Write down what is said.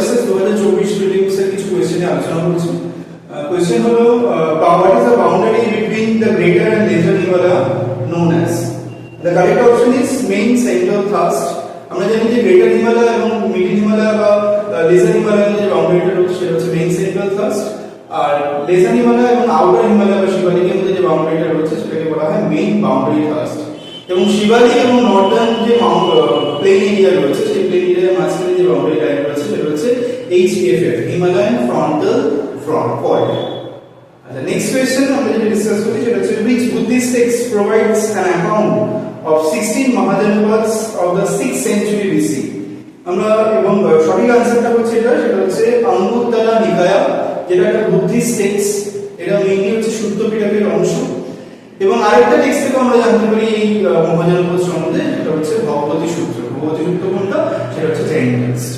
বিশেষ 2024 প্রিলিমস এর কিছু কোশ্চেনে আলোচনা করছি। কোশ্চেন হলো what is the boundary between the greater and lesser Himalaya known as? The correct option is main central thrust. আমরা জানি যে গ্রেটার হিমালয় এবং মিডল হিমালয় বা লেজার হিমালয়ের যে বাউন্ডারিটা রয়েছে সেটা হচ্ছে মেইন সেন্ট্রাল থ্রাস্ট, আর লেজার হিমালয় এবং আউটার হিমালয় বা শিবালিকের মধ্যে যে বাউন্ডারিটা রয়েছে সেটাকে বলা হয় মেইন বাউন্ডারি থ্রাস্ট। এবং শিবালিক এবং নর্দার্ন যে প্লেন এরিয়া রয়েছে সেই প্লেন এরিয়ার মাঝখানে যে বাউন্ডারি লাইন রয়েছে সেটা হচ্ছে HFF, হিমালয়ান ফ্রন্টাল ফল্ট। আচ্ছা, নেক্সট কোশ্চেন আমরা যেটা ডিসকাস করি সেটা হচ্ছে which Buddhist text provides an account of 16 Mahajanapads of the 6th century BC? আমরা এবং সঠিক আনসারটা হচ্ছে সেটা হচ্ছে অঙ্গুত্তরা নিকায়া, যেটা একটা বুদ্ধিস্ট টেক্সট। এটা মেইনলি হচ্ছে শুদ্ধ পিটকের অংশ। এবং আরেকটা টেক্সট থেকে আমরা জানতে পারি এই মহাজনপদ সম্বন্ধে, সেটা হচ্ছে ভগবতী সূত্র। ভগবতী সূত্র কোনটা? সেটা হচ্ছে জৈন টেক্সট।